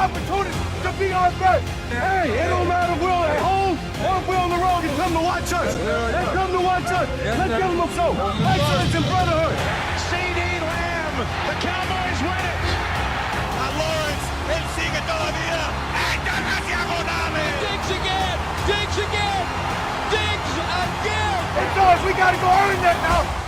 opportunity to be our best. Hey, it don't matter if we're at home or if we're on the road. They come to watch us. They come to watch us. Let's give them a show. Excellence and brotherhood. C.D. Lamb, the Cowboys win it. Lawrence, él sigue todavía. ¡Esta es la diagonal! Diggs again. Diggs again. Diggs again. It's ours. We got to go earn that now.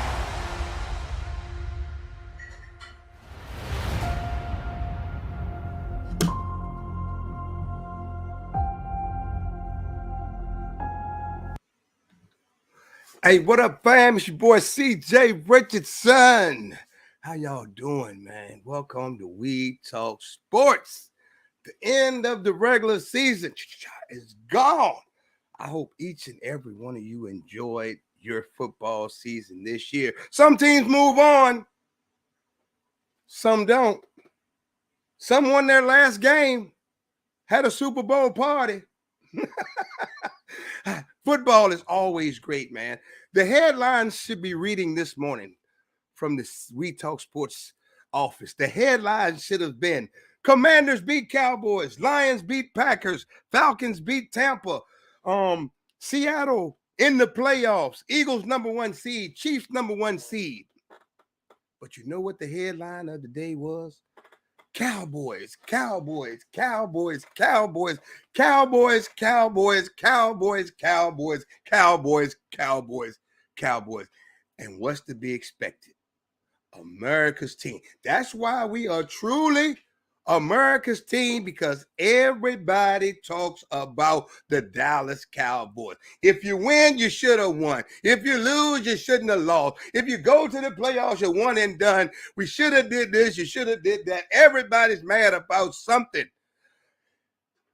Hey, what up, fam? It's your boy CJ Richardson. How y'all doing, man? Welcome to We Talk Sports. The end of the regular season is gone. I hope each and every one of you enjoyed your football season this year. Some teams move on. Some don't. Some won their last game, had a Super Bowl party. Football is always great, man. The headlines should be reading this morning from the We Talk Sports office. The headlines should have been Commanders beat Cowboys, Lions beat Packers, Falcons beat Tampa, Seattle in the playoffs, Eagles #1 seed, Chiefs #1 seed. But you know what the headline of the day was? Cowboys, Cowboys, Cowboys, Cowboys, Cowboys, Cowboys, Cowboys, Cowboys, Cowboys, Cowboys, Cowboys. And what's to be expected? America's team. That's why we are truly America's team, because everybody talks about the Dallas Cowboys. If you win, you should have won. If you lose, you shouldn't have lost. If you go to the playoffs, you're one and done. We should have did this. You should have did that. Everybody's mad about something.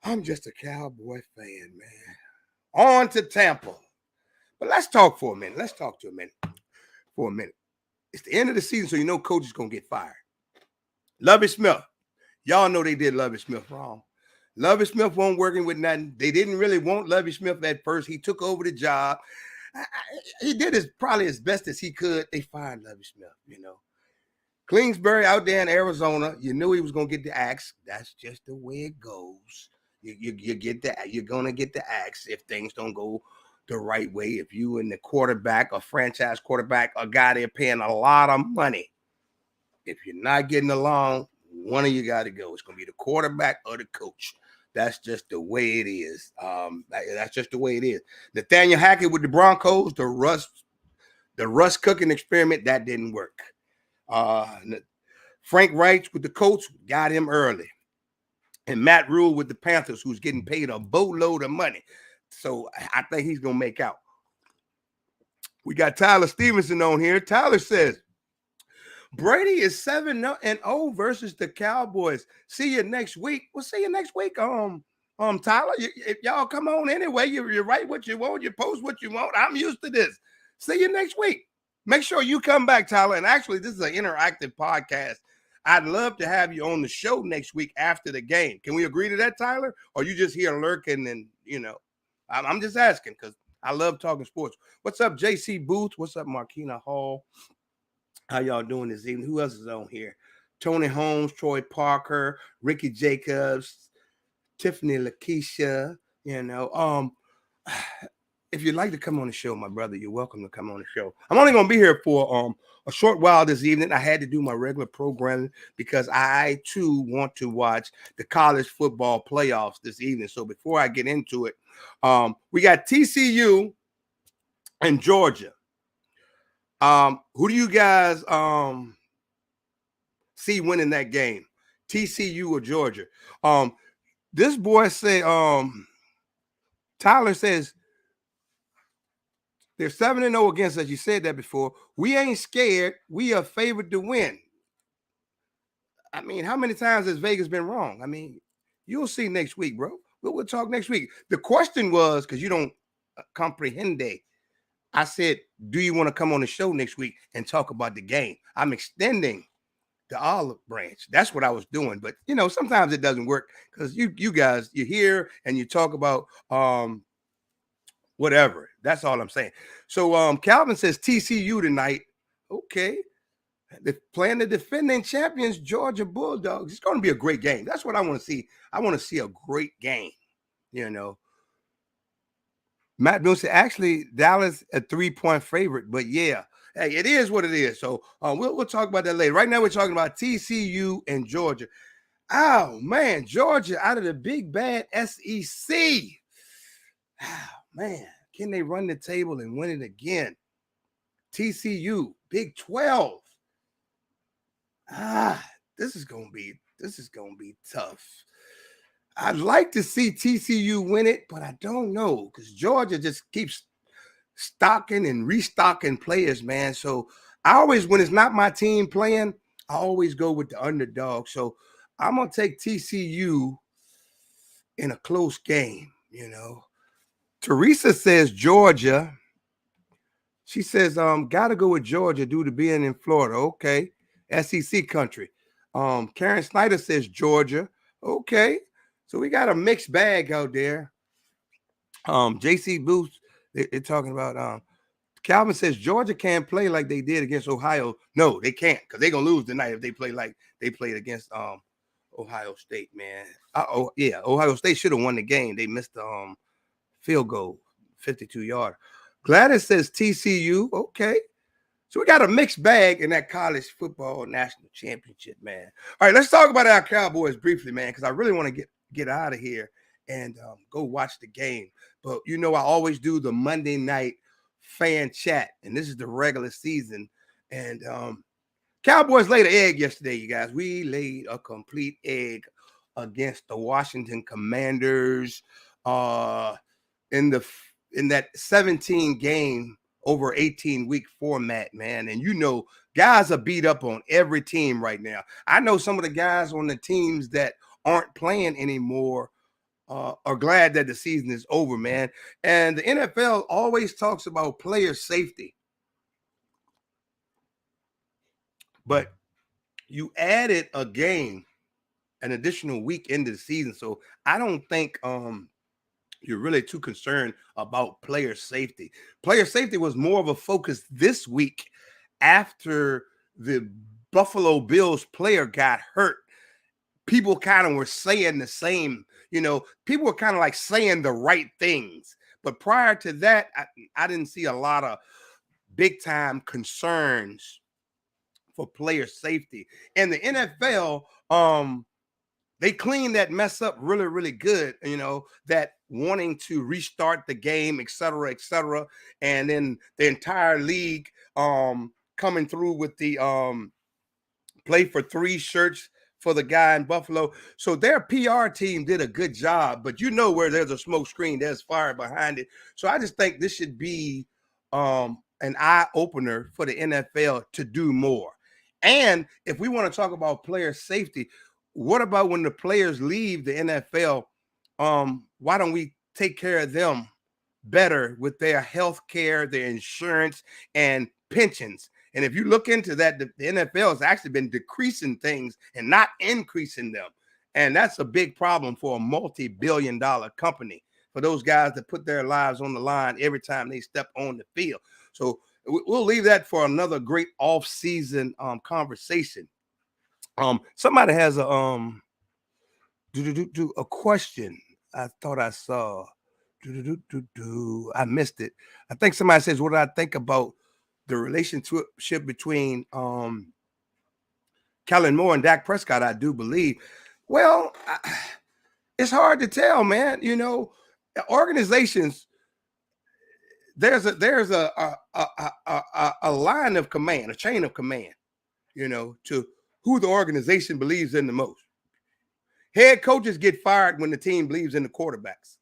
I'm just a Cowboy fan, man. On to Tampa. But let's talk for a minute. Let's talk for a minute. It's the end of the season, so you know coach is going to get fired. Lovie Smith. Y'all know they did Lovie Smith wrong. Lovie Smith wasn't working with nothing. They didn't really want Lovie Smith at first. He took over the job. He did probably as best as he could. They fired Lovie Smith, you know. Kingsbury out there in Arizona, you knew he was going to get the axe. That's just the way it goes. You get you're going to get the axe if things don't go the right way. If you and the quarterback, a franchise quarterback, a guy they're paying a lot of money, if you're not getting along, one of you got to go. It's going to be the quarterback or the coach. That's just the way it is. That's just the way it is. Nathaniel Hackett with the Broncos, the Russ cooking experiment, that didn't work. Frank Reich with the Colts got him early. And Matt Rule with the Panthers, who's getting paid a boatload of money. So I think he's going to make out. We got Tyler Stevenson on here. Tyler says, Brady is 7-0 versus the Cowboys. See you next week. We'll see you next week. Tyler, if y'all come on anyway, you write what you want, you post what you want. I'm used to this. See you next week. Make sure you come back, Tyler. And actually, this is an interactive podcast. I'd love to have you on the show next week after the game. Can we agree to that, Tyler? Or you just here lurking and, you know, I'm just asking because I love talking sports. What's up, JC Booth? What's up, Marquina Hall? How y'all doing this evening? Who else is on here? Tony Holmes, Troy Parker, Ricky Jacobs, Tiffany Lakeisha. You know, if you'd like to come on the show, my brother, you're welcome to come on the show. I'm only going to be here for a short while this evening. I had to do my regular programming because I, too, want to watch the college football playoffs this evening. So before I get into it, we got TCU and Georgia. Who do you guys see winning that game? TCU or Georgia? This boy say, Tyler says they're 7-0 against us. You said that before. We ain't scared. We are favored to win. I mean, how many times has Vegas been wrong? I mean, you'll see next week, bro. We'll talk next week. The question was, because you don't comprehend it, I said, do you want to come on the show next week and talk about the game? I'm extending the olive branch. That's what I was doing. But, you know, sometimes it doesn't work because you guys, you're here and you talk about whatever. That's all I'm saying. So Calvin says TCU tonight. Okay. They're playing the defending champions, Georgia Bulldogs. It's going to be a great game. That's what I want to see. I want to see a great game. You know, Matt Boone said, actually, Dallas a 3-point favorite, but yeah, hey, it is what it is. So we'll talk about that later. Right now, we're talking about TCU and Georgia. Oh man, Georgia out of the big bad SEC. Oh, man, can they run the table and win it again? TCU, Big 12. This is gonna be tough. I'd like to see TCU win it, but I don't know because Georgia just keeps stocking and restocking players, man. So I always, when it's not my team playing, I always go with the underdog. So I'm gonna take TCU in a close game. You know, Teresa says Georgia. She says, gotta go with Georgia due to being in Florida. Okay. SEC country. Karen Snyder says Georgia. Okay. So we got a mixed bag out there. JC Booth, they're talking about Calvin says Georgia can't play like they did against Ohio. No, they can't, because they're gonna lose tonight if they play like they played against Ohio State, man. Ohio State should have won the game. They missed the field goal, 52-yard. Gladys says TCU. Okay. So we got a mixed bag in that college football national championship, man. All right, let's talk about our Cowboys briefly, man, because I really want to get out of here and go watch the game. But, you know, I always do the Monday night fan chat, and this is the regular season. And Cowboys laid an egg yesterday, you guys. We laid a complete egg against the Washington Commanders in that 17 game over 18-week format, man. And you know, guys are beat up on every team right now. I know some of the guys on the teams that aren't playing anymore are glad that the season is over, man. And the NFL always talks about player safety. But you added a game, an additional week into the season. So I don't think you're really too concerned about player safety. Player safety was more of a focus this week after the Buffalo Bills player got hurt. People kind of were saying the same, you know, people were kind of like saying the right things. But prior to that, I didn't see a lot of big time concerns for player safety. And the NFL, they cleaned that mess up really, really good, you know, that wanting to restart the game, et cetera, and then the entire league coming through with the play for 3 shirts for the guy in Buffalo. So their PR team did a good job, but you know, where there's a smoke screen, there's fire behind it. So I just think this should be an eye opener for the NFL to do more. And if we want to talk about player safety, what about when the players leave the NFL? Why don't we take care of them better with their health care, their insurance, and pensions? And if you look into that, the NFL has actually been decreasing things and not increasing them. And that's a big problem for a multi-billion-dollar company, for those guys that put their lives on the line every time they step on the field. So we'll leave that for another great off-season conversation. Somebody has a question. I thought I saw. I missed it. I think somebody says, what do I think about the relationship between Kellen Moore and Dak Prescott? I do believe. Well, it's hard to tell, man. You know, organizations, there's a line of command, a chain of command, you know, to who the organization believes in the most. Head coaches get fired when the team believes in the quarterbacks.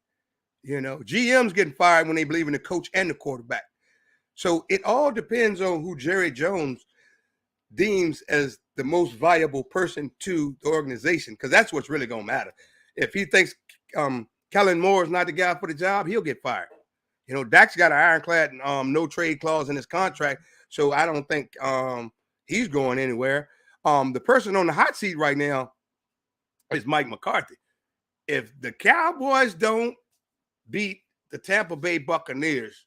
You know, GMs getting fired when they believe in the coach and the quarterback. So it all depends on who Jerry Jones deems as the most valuable person to the organization, because that's what's really going to matter. If he thinks Kellen Moore is not the guy for the job, he'll get fired. You know, Dak's got an ironclad no trade clause in his contract, so I don't think he's going anywhere. The person on the hot seat right now is Mike McCarthy. If the Cowboys don't beat the Tampa Bay Buccaneers,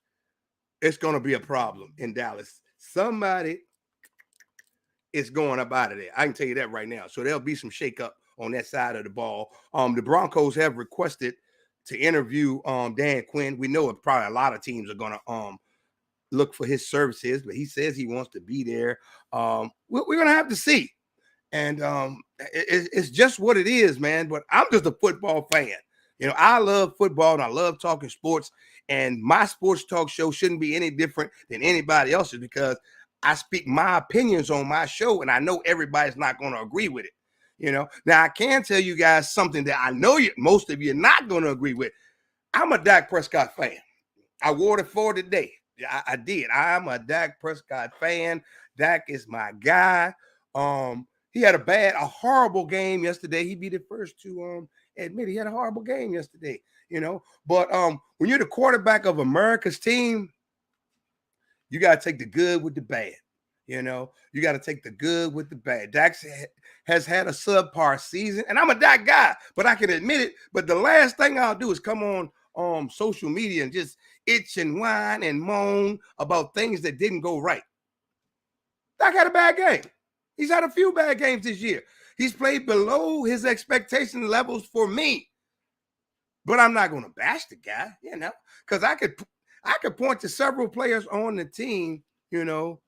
it's going to be a problem in Dallas. Somebody is going up out of there. I can tell you that right now. So there'll be some shakeup on that side of the ball. The Broncos have requested to interview Dan Quinn. We know probably a lot of teams are going to look for his services, but he says he wants to be there. We're going to have to see. And it's just what it is, man. But I'm just a football fan. You know, I love football and I love talking sports. And my sports talk show shouldn't be any different than anybody else's because I speak my opinions on my show, and I know everybody's not going to agree with it. You know, now I can tell you guys something that I know most of you are not going to agree with. I'm a Dak Prescott fan. I wore it for today. I did. I'm a Dak Prescott fan. Dak is my guy. He had a horrible game yesterday. He'd be the first to admit he had a horrible game yesterday, you know. But when you're the quarterback of America's team, you got to take the good with the bad. You know, you got to take the good with the bad. Dak has had a subpar season, and I'm a Dak guy, but I can admit it. But the last thing I'll do is come on social media and just itch and whine and moan about things that didn't go right. Dak had a bad game. He's had a few bad games this year. He's played below his expectation levels for me. But I'm not going to bash the guy, you know, because I could point to several players on the team, you know,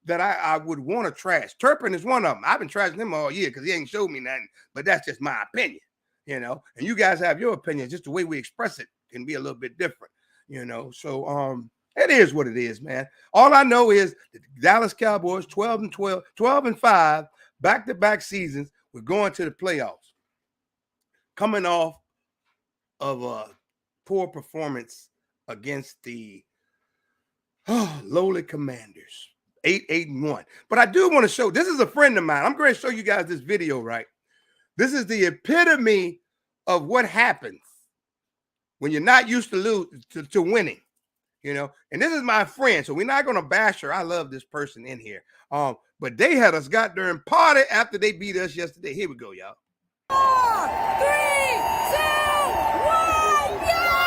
that I would want to trash. Turpin is one of them. I've been trashing him all year because he ain't showed me nothing. But that's just my opinion, you know. And you guys have your opinion. Just the way we express it can be a little bit different, you know. So it is what it is, man. All I know is the Dallas Cowboys, 12-5, back-to-back seasons, we're going to the playoffs. Coming off of a poor performance against the lowly Commanders, 8-1. But I do want to show, this is a friend of mine. I'm going to show you guys this video, right? This is the epitome of what happens when you're not used to winning. You know, and this is my friend, so we're not going to bash her. I love this person in here. But they had us got there and party after they beat us yesterday. Here we go, y'all. 4, 3, 2, 1, go!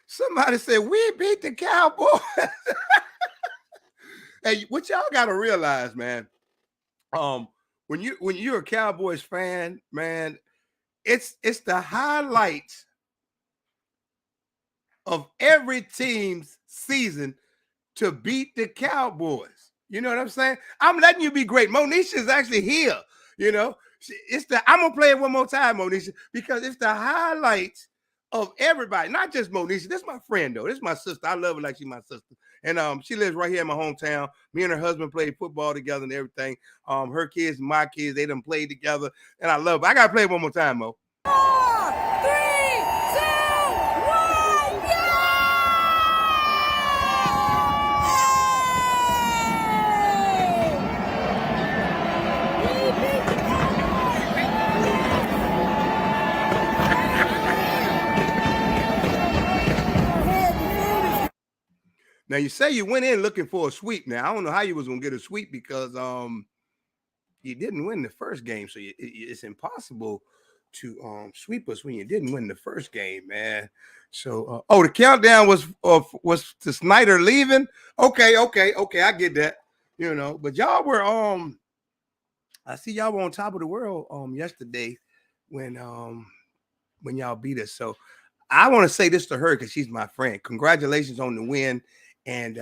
Somebody said, we beat the Cowboys. Hey, what y'all got to realize, man, when you're a Cowboys fan, man, it's the highlight of every team's season to beat the Cowboys. You know what I'm saying? I'm letting you be great. Monisha is actually here, you know. I'm going to play it one more time, Monisha, because it's the highlight of everybody, not just Monisha. This is my friend, though. This is my sister. I love her like she's my sister. And she lives right here in my hometown. Me and her husband played football together and everything. Her kids and my kids, they done played together. And I love her. I got to play it one more time, Mo. 4, 3, 2, 1, go! Now, you say you went in looking for a sweep. Now, I don't know how you was going to get a sweep because you didn't win the first game. So it's impossible to sweep us when you didn't win the first game, man. So, the countdown was to Snyder leaving. Okay, I get that, you know. But y'all were I see y'all were on top of the world yesterday when y'all beat us. So I want to say this to her because she's my friend. Congratulations on the win. And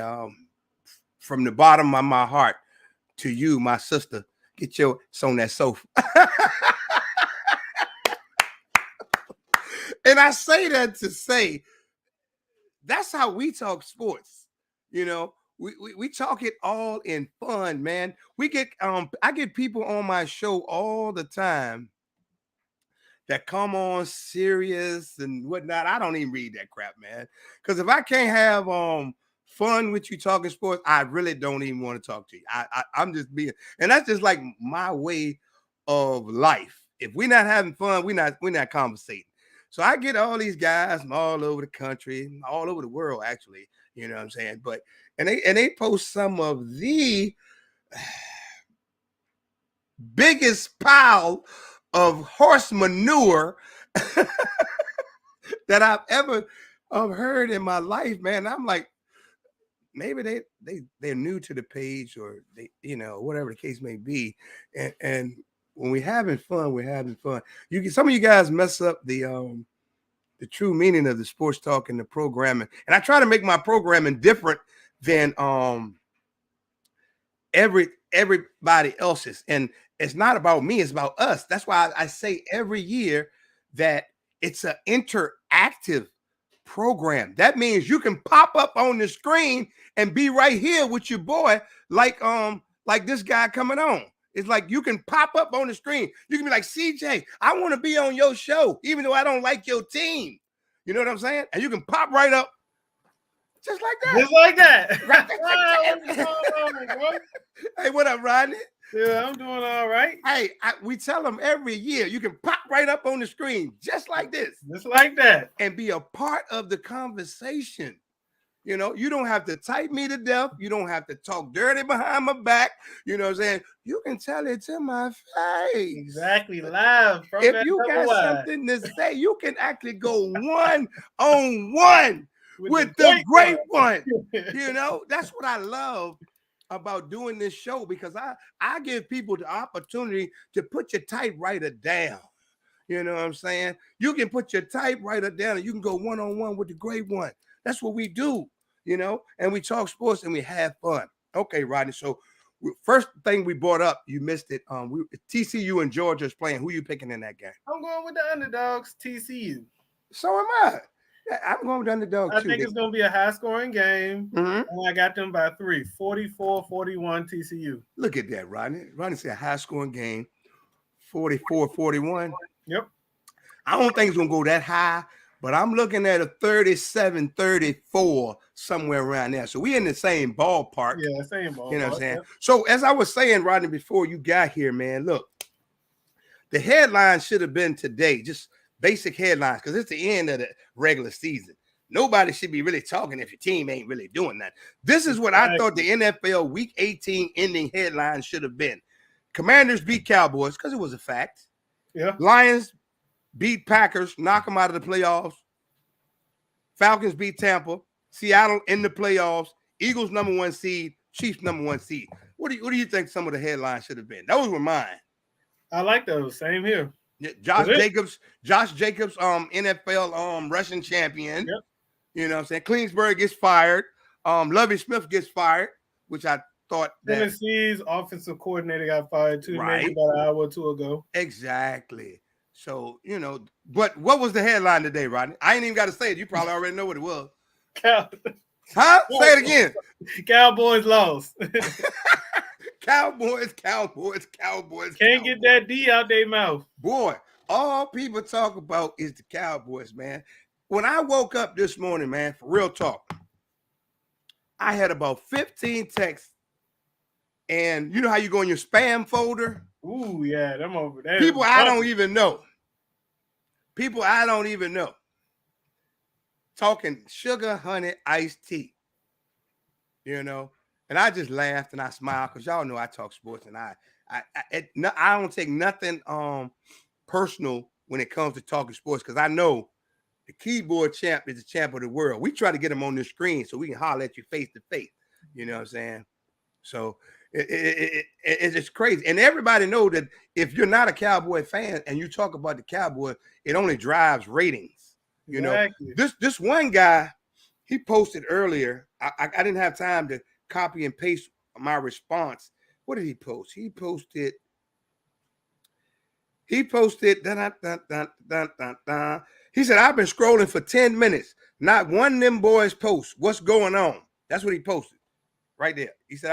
from the bottom of my heart to you, my sister, get your on that sofa. And I say that to say that's how we talk sports. You know, we talk it all in fun, man. We get I get people on my show all the time that come on serious and whatnot. I don't even read that crap, man. Because if I can't have fun with you talking sports, I really don't even want to talk to you. I'm just being, and that's just like my way of life. If we're not having fun, we're not conversating. So I get all these guys from all over the country, all over the world, actually. You know what I'm saying? But and they post some of the biggest pile of horse manure that I've ever heard in my life, man. I'm like, maybe they're new to the page, or they, whatever the case may be. And when we're having fun, we're having fun. Some of you guys mess up the true meaning of the sports talk and the programming. And I try to make my programming different than everybody else's. And it's not about me, it's about us. That's why I say every year that it's an interactive program. That means you can pop up on the screen and be right here with your boy, like this guy coming on. It's like you can pop up on the screen. You can be like, CJ, I want to be on your show, even though I don't like your team. You know what I'm saying? And you can pop right up just like that. Just like that. Right. Hey, what up, Rodney? Yeah, I'm doing all right. Hey, we tell them every year, you can pop right up on the screen just like this. Just like that. And be a part of the conversation. You know, you don't have to type me to death. You don't have to talk dirty behind my back. You know what I'm saying? You can tell it to my face. Exactly, live. From if you got something to say, you can actually go one-on-one with the great one. You know, that's what I love about doing this show, because I give people the opportunity to put your typewriter down. You know what I'm saying? You can put your typewriter down and you can go one-on-one with the great one. That's what we do, you know, and we talk sports and we have fun. Okay, Rodney. So first thing we brought up, you missed it. TCU and Georgia is playing. Who you picking in that game? I'm going with the underdogs, TCU. So am I. I'm going with the underdogs. I think it's going to be a high-scoring game, Mm-hmm. and I got them by 3, 44-41 TCU. Look at that, Rodney. Rodney said a high-scoring game, 44-41. Yep. I don't think it's going to go that high, but I'm looking at a 37-34, somewhere around there. So we're in the same ballpark. Yeah, same ballpark. You know what I'm saying? Yep. So as I was saying, Rodney, before you got here, man, look, the headline should have been today, just basic headlines, because it's the end of the regular season. Nobody should be really talking if your team ain't really doing that. This is what I thought the NFL Week 18 ending headline should have been. Commanders beat Cowboys, because it was a fact. Yeah. Lions beat Packers, knock them out of the playoffs. Falcons beat Tampa. Seattle in the playoffs. Eagles number 1 seed. Chiefs number 1 seed. What do you think some of the headlines should have been? Those were mine. I like those. Same here. Josh Jacobs, NFL rushing champion. Yep. You know what I'm saying? Klingsbury gets fired. Lovie Smith gets fired, which I thought that Tennessee's offensive coordinator got fired too, Right. maybe about an hour or two ago. exactly. So, you know, but what was the headline today, Rodney? I ain't even got to say it. You probably already know what it was. Huh? Say it again. Cowboys lost. Cowboys. Can't Cowboys. get that D out their mouth. Boy, all people talk about is the Cowboys, man. When I woke up this morning, man, for real talk, I had about 15 texts. And you know how you go in your spam folder? Ooh, yeah, them over there. People I don't even know. People I don't even know. Talking sugar, honey, iced tea. You know? And I just laughed and I smiled, because y'all know I talk sports, and I don't take nothing personal when it comes to talking sports, because I know the keyboard champ is the champ of the world. We try to get him on the screen so we can holler at you face to face. You know what I'm saying? So it's crazy. And everybody know that if you're not a Cowboy fan and you talk about the Cowboys, it only drives ratings. You Exactly. know, this one guy, he posted earlier. I didn't have time to copy and paste my response. What did he post? He posted. He said, I've been scrolling for 10 minutes. Not one of them boys posts. What's going on? That's what he posted right there. He said,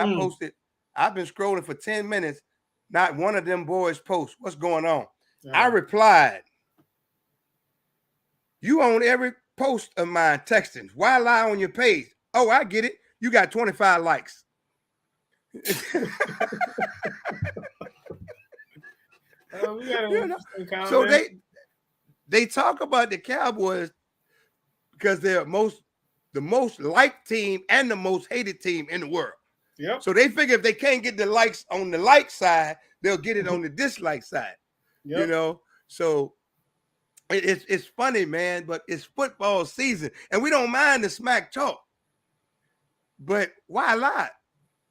I've been scrolling for 10 minutes. Not one of them boys posts. What's going on? I replied, you own every post of mine texting. Why lie on your page? Oh, I get it. You got 25 likes. We got You know, so they talk about the Cowboys because they're the most liked team and the most hated team in the world. Yep. So they figure if they can't get the likes on the like side, they'll get it on the dislike side. Yep. You know, so it's funny, man, but it's football season, and we don't mind the smack talk. But why lie?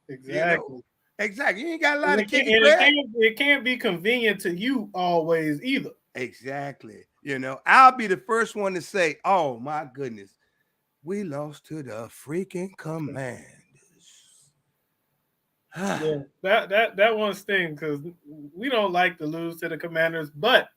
Exactly. You know? Exactly. You ain't got a lot of kicking. It can't be convenient to you always either. Exactly. You know, I'll be the first one to say, "Oh my goodness, we lost to the freaking Commanders." Yeah, that one sting because we don't like to lose to the Commanders, but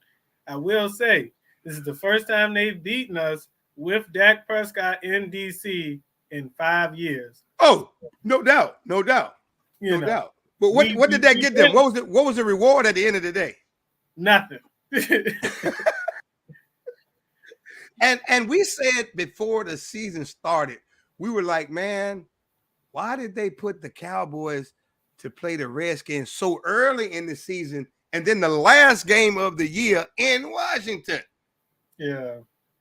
I will say this is the first time they've beaten us with Dak Prescott in DC in 5 years. Oh, no doubt, no doubt, no doubt. But what did that get them? What was the reward at the end of the day? Nothing. And we said before the season started, we were like, man, why did they put the Cowboys to play the Redskins so early in the season and then the last game of the year in Washington? Yeah.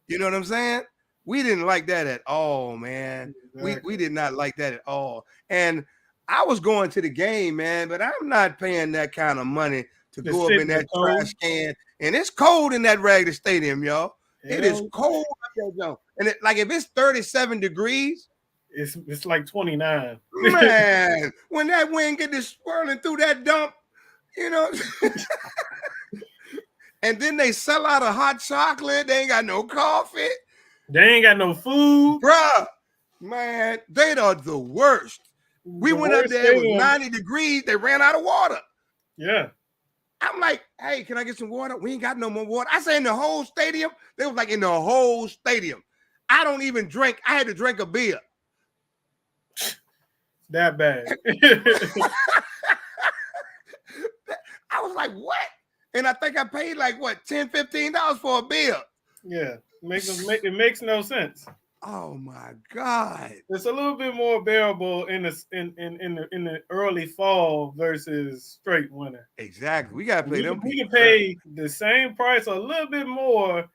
You know what I'm saying? We didn't like that at all, man. Exactly. We did not like that at all. And I was going to the game, man, but I'm not paying that kind of money to go up in that trash can. And it's cold in that Ragged Stadium, y'all. Yeah. It is cold up there, Joe. And if it's 37 degrees, it's like 29. Man, when that wind get this swirling through that dump, you know. And then they sell out of hot chocolate. They ain't got no coffee. They ain't got no food. Bruh, man, they are the worst. We went up there, it was 90 degrees. They ran out of water. Yeah. I'm like, hey, can I get some water? We ain't got no more water. I say in the whole stadium. They was like in the whole stadium. I don't even drink. I had to drink a beer. That bad. I was like, what? And I think I paid like, what, $10, $15 for a beer. Yeah. It makes no sense. Oh my God. It's a little bit more bearable in the early fall versus straight winter. Exactly. We gotta play them. We can pay the same price, a little bit more. If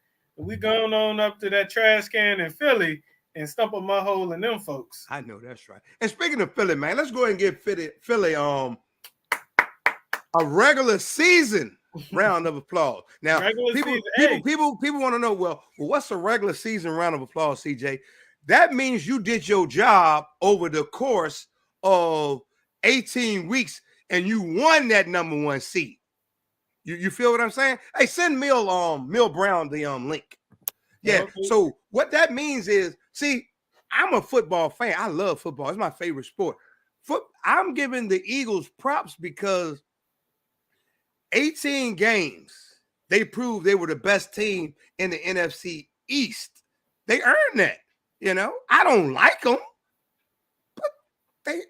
we going on up to that trash can in Philly and stump a mud hole in them folks. I know that's right. And speaking of Philly, man, let's go ahead and give Philly a regular season round of applause. Now, people want to know, well, what's a regular season round of applause, CJ? That means you did your job over the course of 18 weeks and you won that number one seed. You feel what I'm saying? Hey, send Mill Brown the link. Yeah. Okay. So what that means is, see, I'm a football fan. I love football. It's my favorite sport. I'm giving the Eagles props because 18 games, they proved they were the best team in the NFC East. They earned that. You know, I don't like them, but they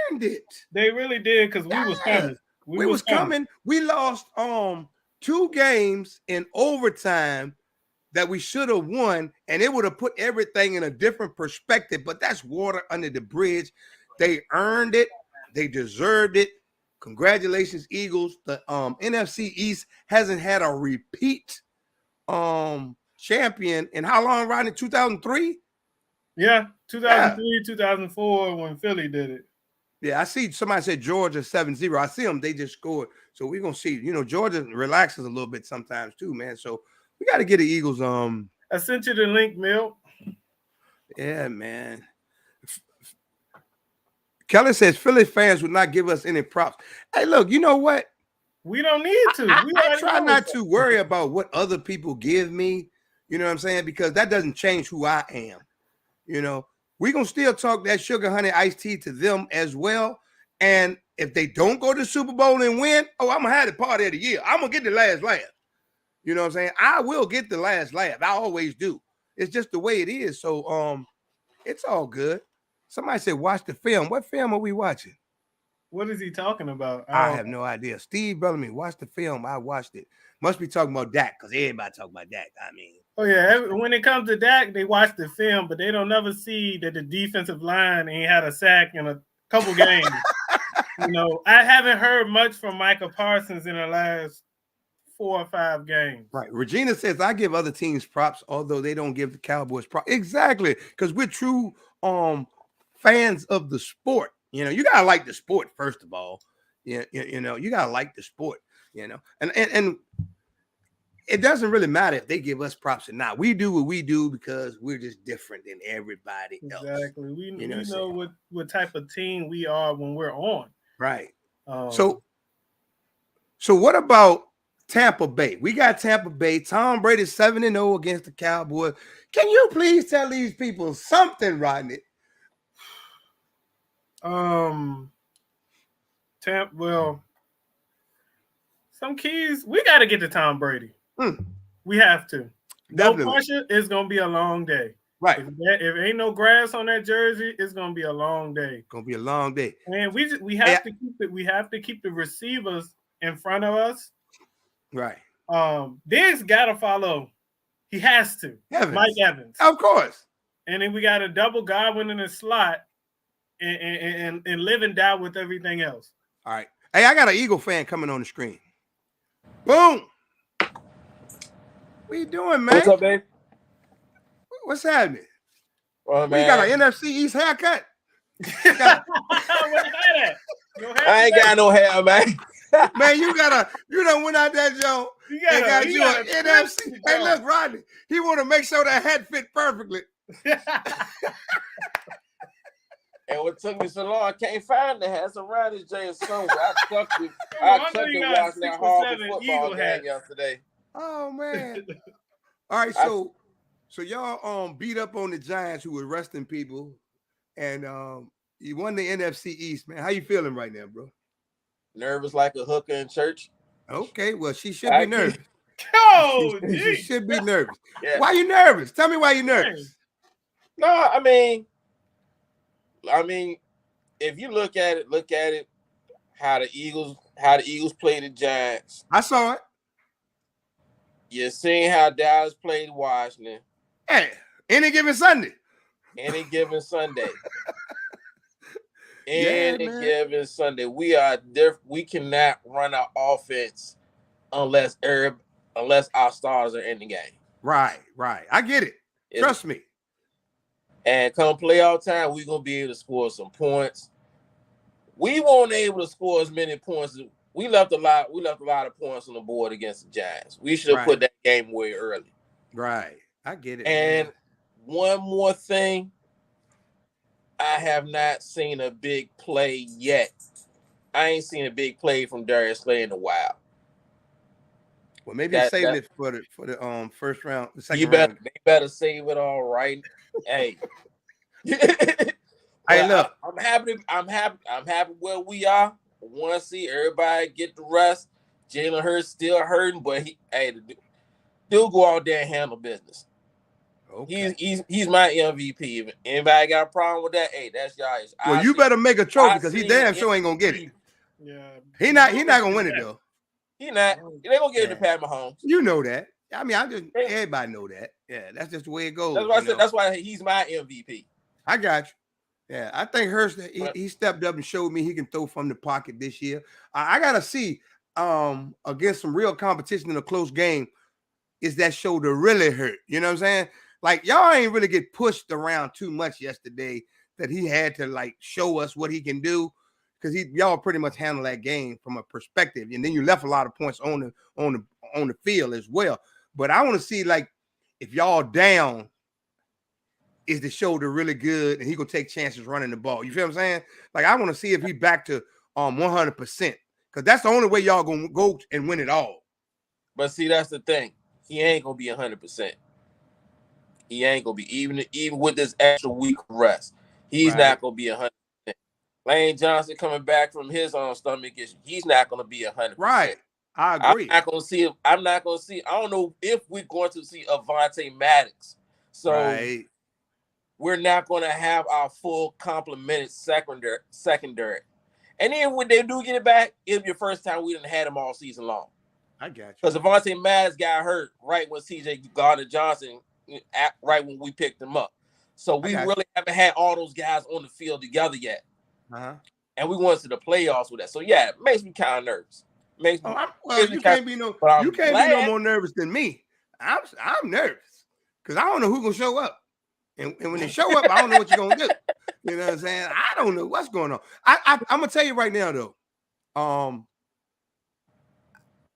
earned it. They really did because we was coming. We was coming. We lost 2 games in overtime that we should have won, and it would have put everything in a different perspective. But that's water under the bridge. They earned it. They deserved it. Congratulations, Eagles. The NFC East hasn't had a repeat champion in how long, Rodney? 2003? Yeah, 2003, 2004 when Philly did it. Yeah, I see somebody said Georgia 7-0. I see them. They just scored. So we're going to see. You know, Georgia relaxes a little bit sometimes too, man. So we got to get the Eagles. I sent you the link, Mill. Yeah, man. Kelly says Philly fans would not give us any props. Hey, look, you know what? We don't need to. I try not to worry about what other people give me. You know what I'm saying? Because that doesn't change who I am. You know, we're going to still talk that sugar honey iced tea to them as well. And if they don't go to the Super Bowl and win, I'm going to have the party of the year. I'm going to get the last laugh. You know what I'm saying? I will get the last laugh. I always do. It's just the way it is. So it's all good. Somebody said, watch the film. What film are we watching? What is he talking about? I have no idea. Steve Bellamy, watch the film. I watched it. Must be talking about Dak because everybody talking about Dak. I mean. Oh, yeah. When it comes to Dak, they watch the film, but they don't never see that the defensive line ain't had a sack in a couple games. You know, I haven't heard much from Micah Parsons in the last 4 or 5 games. Right. Regina says, I give other teams props, although they don't give the Cowboys props. Exactly. Because we're true fans of the sport. You know, you gotta like the sport, first of all. You know, you gotta like the sport, you know. And it doesn't really matter if they give us props or not. We do what we do because we're just different than everybody else. Exactly. We You know know what type of team we are when we're on. Right. So what about Tampa Bay? We got Tampa Bay. Tom Brady 7-0 against the Cowboys. Can you please tell these people something, Rodney? Well, some keys. We got to get to Tom Brady. We have to. Definitely. No pressure. It's gonna be a long day. Right. If ain't no grass on that jersey, it's gonna be a long day. Gonna be a long day. And we have to keep it. We have to keep the receivers in front of us. Right. Diggs gotta follow. He has to. Evans. Mike Evans. Of course. And then we got a double Godwin in the slot and live and die with everything else. All right. Hey, I got an Eagle fan coming on the screen. Boom. What you doing, man? What's up, babe? What's happening? Well, You man, got an NFC East haircut? I ain't got no hair, man. Man, you done went out that joint and got you an NFC. Hey, look, Rodney, he want to make sure that hat fit perfectly. And what took me so long, I can't find the hat. So around this James somewhere. I chucked it watching that Harvard football game yesterday. Oh man! All right, so y'all beat up on the Giants who were arresting people, and you won the NFC East, man. How you feeling right now, bro? Nervous like a hooker in church. Okay, well she should be nervous. Oh, she should be nervous. Yeah. Why you nervous? Tell me why you nervous. No, I mean, if you look at it, how the Eagles played the Giants. I saw it. You're seeing how Dallas played Washington. Hey, any given Sunday. Any given Sunday. Man. Given Sunday. We are different. We cannot run our offense unless our stars are in the game. Right. I get it. Trust me. And come playoff time, we're gonna be able to score some points. We weren't able to score as many points. We left a lot of points on the board against the Giants. We should have put that game away early. Right. I get it. And one more thing. I have not seen a big play yet. I ain't seen a big play from Darius Slay in a while. Well, maybe saving it for the first round, the second round. They better save it all right. Hey. Hey, look. I'm happy where we are. I want to see everybody get the rest. Jalen Hurts still hurting, but the dude go out there and handle business. Okay. He's my MVP. If anybody got a problem with that, hey, that's y'all. Well, you better make a trophy because he damn sure ain't gonna get it. Yeah, he not gonna win it though. He not. They gonna give it to Pat Mahomes. You know that. I mean, everybody know that. Yeah, that's just the way it goes. That's why I said. That's why he's my MVP. I got you. Yeah, I think Hurst he stepped up and showed me he can throw from the pocket this year. I gotta see against some real competition in a close game. Is that shoulder really hurt? You know what I'm saying? Like y'all ain't really get pushed around too much yesterday that he had to like show us what he can do because y'all pretty much handle that game from a perspective, and then you left a lot of points on the field as well. But I want to see like if y'all down, is the shoulder really good and he gonna take chances running the ball? You feel what I'm saying? Like I want to see if he back to 100% because that's the only way y'all gonna go and win it all. But see, that's the thing. He ain't gonna be 100%. He ain't gonna be even with this extra week rest. He's not gonna be 100%. Lane Johnson coming back from his stomach issue. He's not gonna be 100%. Right. I agree. I'm not gonna see. I don't know if we're going to see Avonte Maddox. So we're not gonna have our full complemented secondary. And then when they do get it back, it'll be the first time we didn't had him all season long. I got you. Because Avonte Maddox got hurt right when CJ Gardner-Johnson, right when we picked him up. So we really haven't had all those guys on the field together yet. And we went to the playoffs with that. So, yeah, it makes me kind of nervous. Makes me you can't be no more nervous than me. I'm nervous because I don't know who's gonna show up, and when they show up, I don't know what you're gonna do. You know what I'm saying? I don't know what's going on. I'm gonna tell you right now though.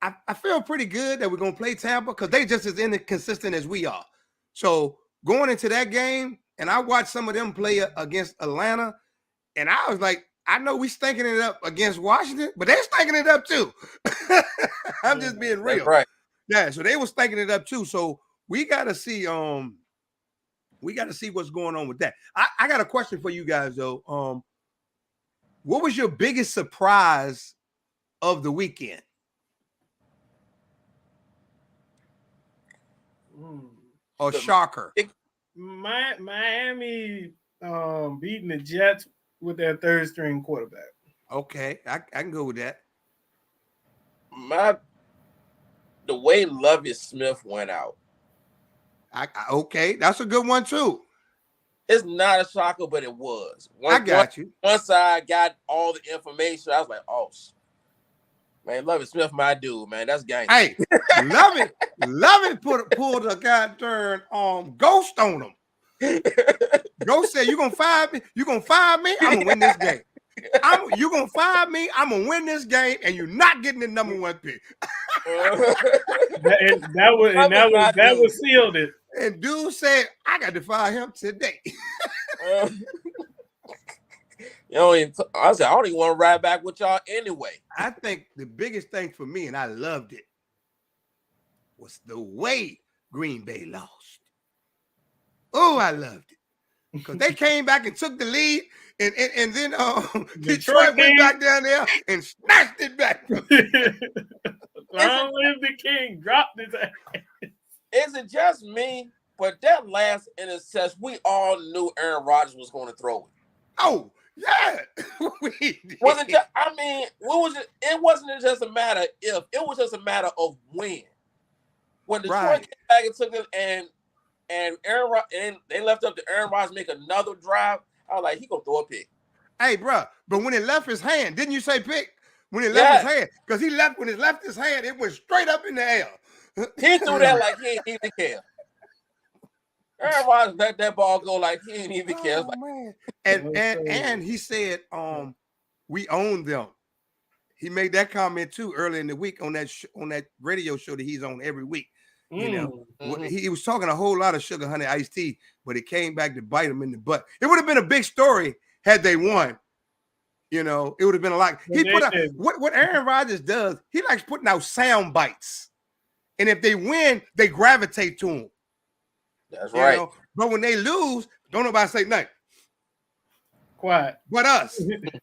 I feel pretty good that we're gonna play Tampa because they just as inconsistent as we are. So going into that game, and I watched some of them play against Atlanta, and I was like, I know we stinking it up against Washington, but they're stinking it up too. I'm just being real. That's right. Yeah, so they were stinking it up too. So we gotta see what's going on with that. I got a question for you guys though. What was your biggest surprise of the weekend? Or shocker? Miami beating the Jets with their third string quarterback. Okay, I can go with that. The way Lovie Smith went out. Okay, that's a good one too. It's not a shocker, but it was. I got you. Once I got all the information, I was like, oh, man, Lovie Smith, my dude, man. That's gang. Hey, Lovie pulled a goddamn ghost on him. Ghost said, "You gonna fire me? You gonna fire me? I'm gonna win this game. You gonna fire me? I'm gonna win this game, and you're not getting the number one pick." that was sealed it. And dude said, "I got to fire him today." I said, I don't even want to ride back with y'all anyway. I think the biggest thing for me, and I loved it, was the way Green Bay lost. Oh, I loved it. Because they came back and took the lead, and then Detroit went back down there and snatched it back. Long live the king, dropped his ass. Is it just me? But that last interception, we all knew Aaron Rodgers was going to throw it. Oh, yeah. Wasn't just, I mean, what was it? It wasn't just a matter if, it was just a matter of when. When Detroit came back and took it and they left up to Aaron Rodgers to make another drive, I was like, he gonna throw a pick. Hey, bro, but when it left his hand, didn't you say pick? When it left his hand, because when it left his hand, it went straight up in the air. He threw that like he didn't even care. Aaron Rodgers let that ball go like he didn't even care. Like, Man. And he said, we own them. He made that comment too earlier in the week on that radio show that he's on every week. You know, he was talking a whole lot of Sugar Honey Iced Tea, but it came back to bite him in the butt. It would have been a big story had they won. You know, it would have been a lot. He put out what Aaron Rodgers does. He likes putting out sound bites, and if they win, they gravitate to him. That's right. Know? But when they lose, don't nobody say nothing. Quiet. But us,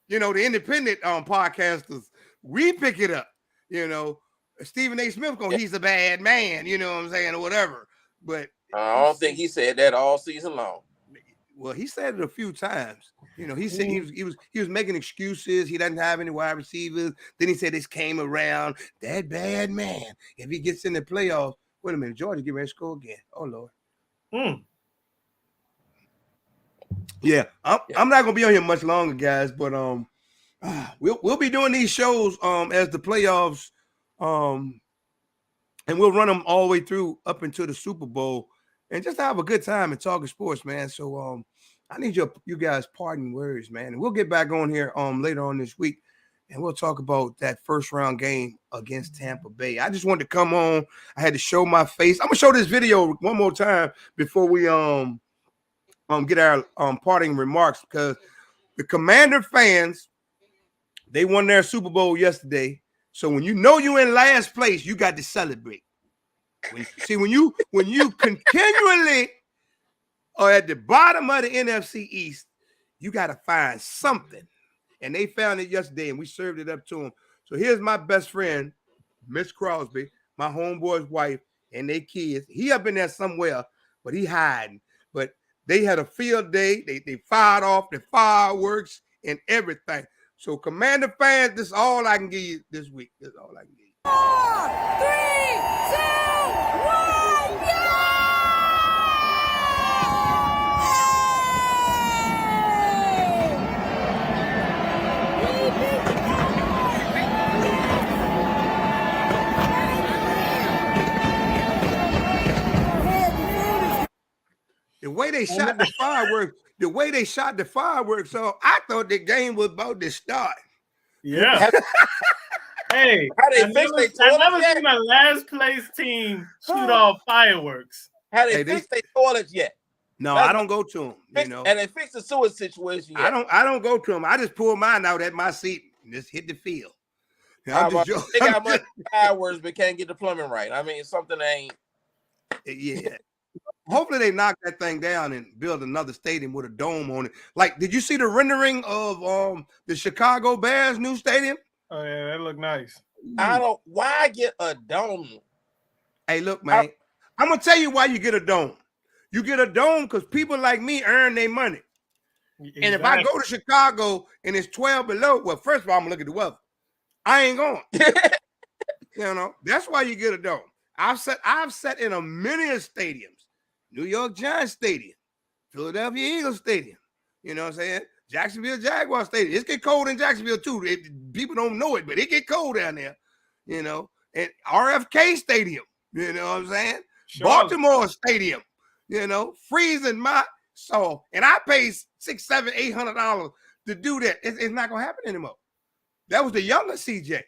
you know, the independent podcasters, we pick it up. You know, Stephen A. Smith he's a bad man. You know what I'm saying, or whatever. But I don't think he said that all season long. Well, he said it a few times. You know, he said he was making excuses. He doesn't have any wide receivers. Then he said this came around. That bad man. If he gets in the playoffs, wait a minute, Georgia get ready to score again. Oh Lord. Yeah, I'm not gonna be on here much longer, guys. But we'll be doing these shows as the playoffs, and we'll run them all the way through up until the Super Bowl. And just have a good time and talking sports, man. So I need you guys parting words, man. And we'll get back on here later on this week, and we'll talk about that first round game against Tampa Bay. I just wanted to come on. I had to show my face. I'm gonna show this video one more time before we get our parting remarks, because the Commander fans, they won their Super Bowl yesterday. So when you know you're in last place, you got to celebrate. When you continually are at the bottom of the NFC East, you got to find something. And they found it yesterday, and we served it up to them. So here's my best friend, Miss Crosby, my homeboy's wife, and their kids. He up in there somewhere, but he hiding. But they had a field day. They fired off the fireworks and everything. So Commander fans, this is all I can give you this week. This is all I can give you. 4, 3, 2, 1, they shot the fireworks, so I thought the game was about to start. Yeah. Hey, How they I fix never, their I toilets never yet? seen a last place team shoot off fireworks. Have they Hey, fixed their toilets yet? No, That's I don't go to them. You know, And they fixed the sewage situation yet? I don't go to them. I just pull mine out at my seat and just hit the field. They I'm got just joking. money for fireworks, but can't get the plumbing right. I mean, something ain't. Yeah. Hopefully they knock that thing down and build another stadium with a dome on it. Like, did you see the rendering of the Chicago Bears new stadium? Oh yeah, that looked nice. I don't. Why get a dome? Hey, look, man. I'm gonna tell you why you get a dome. You get a dome because people like me earn their money. Exactly. And if I go to Chicago and it's 12 below, well, first of all, I'm gonna look at the weather. I ain't going. You know, that's why you get a dome. I've sat in a many stadiums, New York Giants Stadium, Philadelphia Eagles Stadium. You know what I'm saying? Jacksonville Jaguar Stadium. It's get cold in Jacksonville too. People don't know it, but it get cold down there. You know, and RFK Stadium. You know what I'm saying? Charlotte. Baltimore Stadium. You know, freezing my soul, and I paid $600, $700, $800 to do that. It's not gonna happen anymore. That was the younger CJ.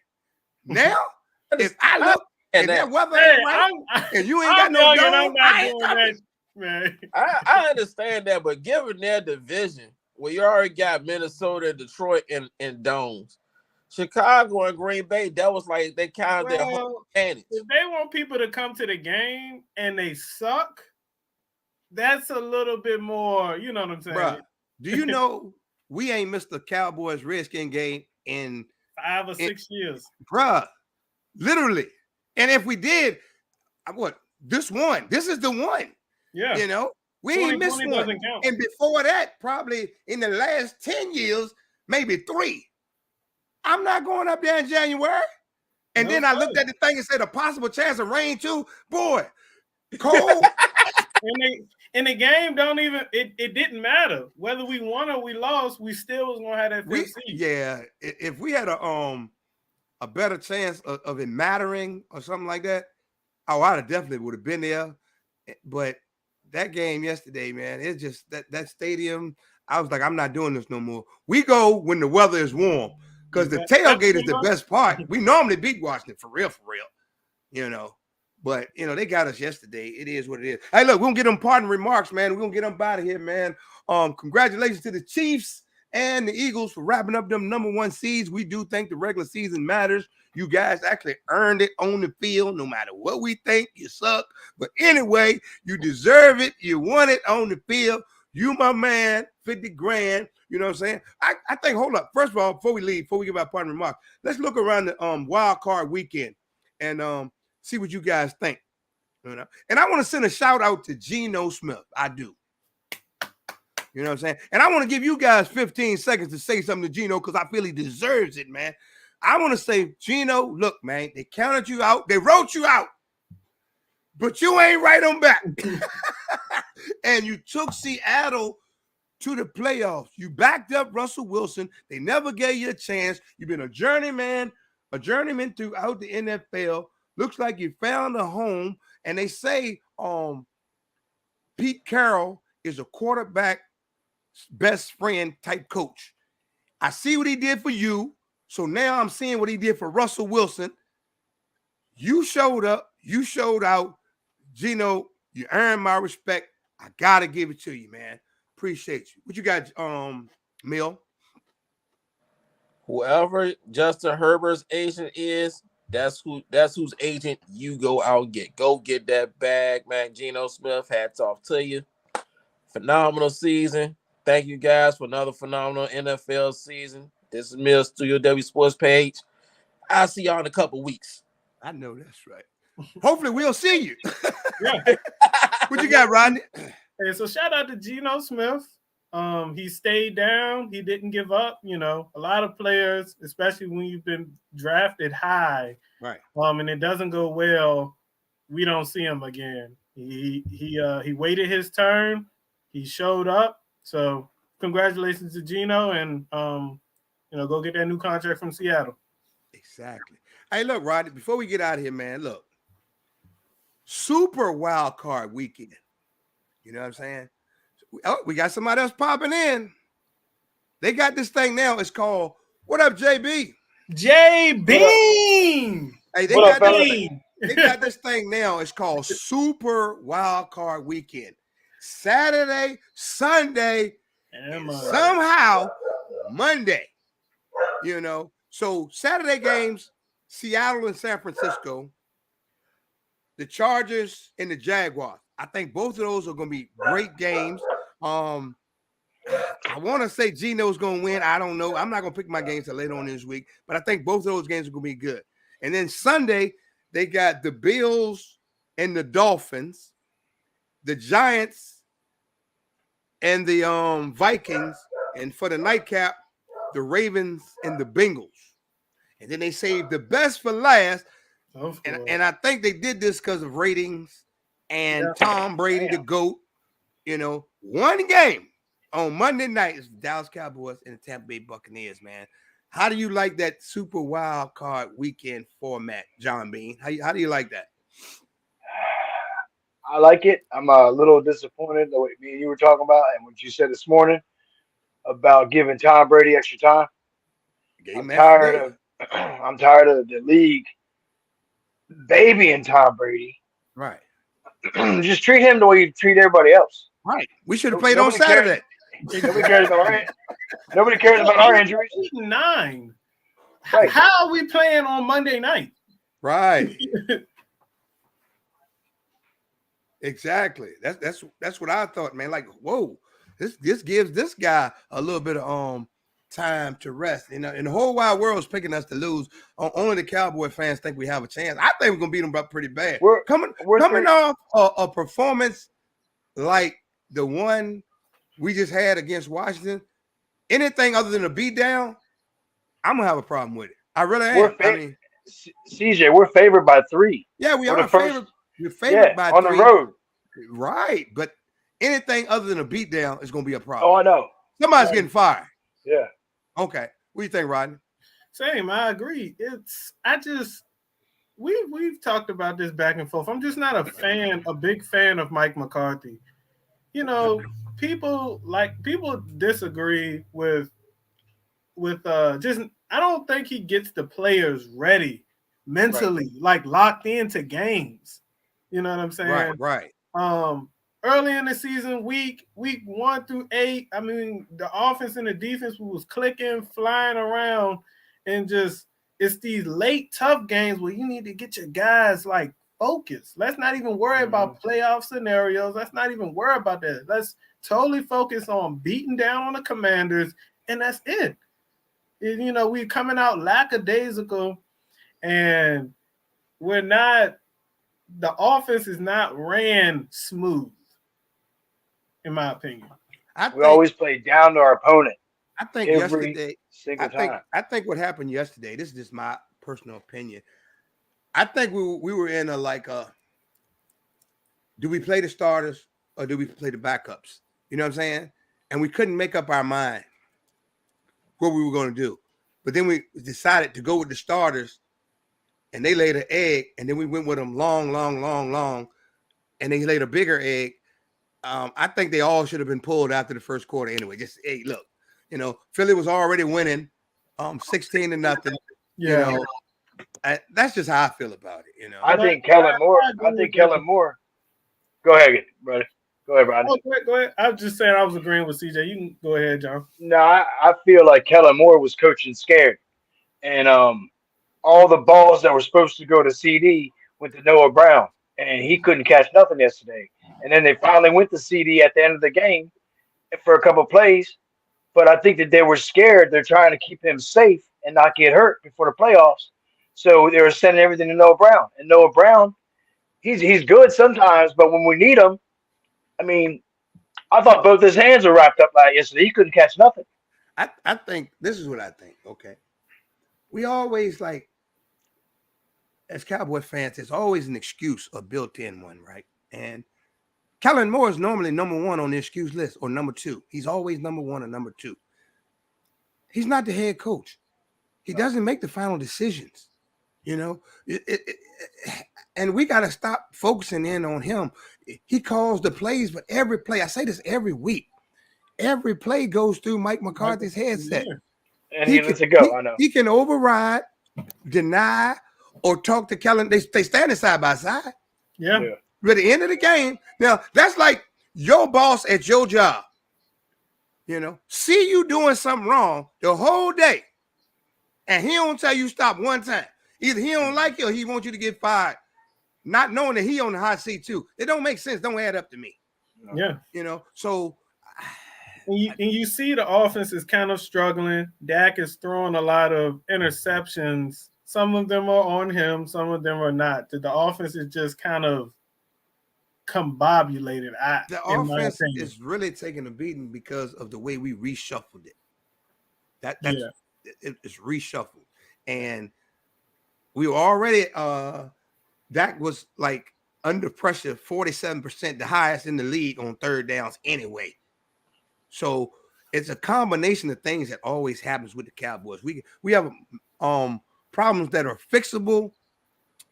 Now, if I look and that weather ain't right, and you ain't got no dome, I ain't coming. Man. I understand that, but given their division, where you already got Minnesota, Detroit, and domes, Chicago and Green Bay, that was like they kind of their whole advantage. If they want people to come to the game and they suck, that's a little bit more, you know what I'm saying? Bruh, do you know we ain't missed the Cowboys Redskin game in 5 or 6 years? Bruh, literally. And if we did, this one? This is the one. Yeah. You know, we ain't missed one. And before that, probably in the last 10 years, maybe 3. I'm not going up there in January. And then I looked at the thing and said a possible chance of rain too. Boy, cold. And the game it didn't matter. Whether we won or we lost, we still was gonna have that first seed. Yeah. If we had a better chance of it mattering or something like that, I definitely would have been there. But that game yesterday, man, it's just that stadium. I was like, I'm not doing this no more. We go when the weather is warm because the tailgate is the best part. We normally beat Washington for real, you know. But, you know, they got us yesterday. It is what it is. Hey, look, we're going to get them parting remarks, man. We're going to get them out of here, man. Congratulations to the Chiefs and the Eagles for wrapping up them number 1 seeds. We do think the regular season matters. You guys actually earned it on the field, no matter what we think. You suck. But anyway, you deserve it. You won it on the field. You, my man, 50 grand. You know what I'm saying? I think, hold up. First of all, before we leave, before we give our parting remarks, let's look around the wild card weekend and see what you guys think. You know? And I want to send a shout out to Geno Smith. I do. You know what I'm saying? And I want to give you guys 15 seconds to say something to Geno because I feel he deserves it, man. I want to say, Geno, look, man, they counted you out. They wrote you out. But you ain't right on back. And you took Seattle to the playoffs. You backed up Russell Wilson. They never gave you a chance. You've been a journeyman throughout the NFL. Looks like you found a home. And they say Pete Carroll is a quarterback best friend type coach. I see what he did for you. So now I'm seeing what he did for Russell Wilson. You showed up. You showed out. Geno, you earned my respect. I got to give it to you, man. Appreciate you. What you got, Mill? Whoever Justin Herbert's agent is, that's whose agent you go out and get. Go get that bag, man. Geno Smith, hats off to you. Phenomenal season. Thank you guys for another phenomenal NFL season. This is Mill, Studio W Sports page. I'll see y'all in a couple weeks. I know that's right. Hopefully we'll see you. Yeah. What you got, Rodney? Hey, so shout out to Geno Smith. He stayed down. He didn't give up. You know, a lot of players, especially when you've been drafted high, right? And it doesn't go well, we don't see him again. He waited his turn. He showed up. So congratulations to Geno, and go get that new contract from Seattle. Exactly. Hey, look, Rodney, before we get out of here, man, look. Super wild card weekend. You know what I'm saying? we got somebody else popping in. They got this thing now. It's called, what up, JB? J Bean. Hey, they What got up, this, fellas? they got this thing now. It's called Super Wild Card Weekend. Saturday, Sunday, and somehow Monday. You know, so Saturday games, Seattle and San Francisco, the Chargers and the Jaguars. I think both of those are going to be great games. I want to say Geno's going to win. I don't know. I'm not going to pick my games till later on this week, but I think both of those games are going to be good. And then Sunday, they got the Bills and the Dolphins, the Giants and the Vikings, and for the nightcap, the Ravens and the Bengals. And then they saved the best for last. And I think they did this because of ratings and Tom Brady, the GOAT. You know, one game on Monday night is the Dallas Cowboys and the Tampa Bay Buccaneers, man. How do you like that Super Wild Card Weekend format, John Bean? How do you like that? I like it. I'm a little disappointed the way me and you were talking about and what you said this morning about giving Tom Brady extra time. I'm tired of the league babying Tom Brady. Right. Just treat him the way you treat everybody else. Right. We should have played on Saturday. Nobody cares about our injuries. 9. Right. How are we playing on Monday night? Right. Exactly. That's what I thought, man. Like, whoa, this gives this guy a little bit of time to rest. You know, and the whole wide world is picking us to lose. Only the Cowboy fans think we have a chance. I think we're gonna beat them up pretty bad. We're coming off a performance like the one we just had against Washington. Anything other than a beatdown, I'm gonna have a problem with it. I really am. CJ, we're favored by 3. Yeah, we are favored. We're favored by 3 on the road. Right, but anything other than a beatdown is gonna be a problem. Oh, I know. Somebody's getting fired. Yeah. Okay. What do you think, Rodney? Same. I agree. We've talked about this back and forth. I'm just not a big fan of Mike McCarthy. You know, people disagree with I don't think he gets the players ready mentally, like locked into games. You know what I'm saying? Right. Early in the season, week 1 through 8, I mean, the offense and the defense was clicking, flying around, and just it's these late tough games where you need to get your guys like focused. Let's not even worry about playoff scenarios. Let's not even worry about that. Let's totally focus on beating down on the Commanders, and that's it. And, you know, we're coming out lackadaisical, and the offense is not ran smooth, in my opinion. We always play down to our opponent. I think every single time. I think what happened yesterday, this is just my personal opinion. I think we were in do we play the starters or do we play the backups? You know what I'm saying? And we couldn't make up our mind what we were going to do. But then we decided to go with the starters, and they laid an egg, and then we went with them long, and they laid a bigger egg. I think they all should have been pulled after the first quarter anyway. Just, hey, look, you know, Philly was already winning 16-0. Yeah. You know, that's just how I feel about it, you know. I think Kellen Moore. Go ahead, brother. Go ahead, Rodney. Oh, go ahead. I was just saying I was agreeing with CJ. You can go ahead, John. No, I feel like Kellen Moore was coaching scared. And all the balls that were supposed to go to CD went to Noah Brown. And he couldn't catch nothing yesterday. And then they finally went to CD at the end of the game for a couple of plays. But I think that they were scared. They're trying to keep him safe and not get hurt before the playoffs. So they were sending everything to Noah Brown. And Noah Brown, he's good sometimes, but when we need him, I mean, I thought both his hands were wrapped up like yesterday. He couldn't catch nothing. I think this is what I think. Okay. We always as Cowboy fans, there's always an excuse, a built-in one, right? And Kellen Moore is normally number 1 on the excuse list or number 2. He's always number 1 or number 2. He's not the head coach. He doesn't make the final decisions, you know? And we got to stop focusing in on him. he calls the plays, but every play, I say this every week, every play goes through Mike McCarthy's headset. And he lets it go. I know. He can override, deny, or talk to Kellen. They standing side by side. Yeah. But at the end of the game, now that's like your boss at your job. See you doing something wrong the whole day, and he don't tell you stop one time. Either he don't like you or he wants you to get fired, not knowing that he on the hot seat too. It don't make sense. Don't add up to me. Yeah. So. And you see the offense is kind of struggling. Dak is throwing a lot of interceptions. Some of them are on him. Some of them are not. The offense is just kind of combobulated. The offense is really taking a beating because of the way we reshuffled it. It's reshuffled. And we were already Dak was like under pressure 47%, the highest in the league on third downs anyway. So it's a combination of things that always happens with the Cowboys. We have problems that are fixable,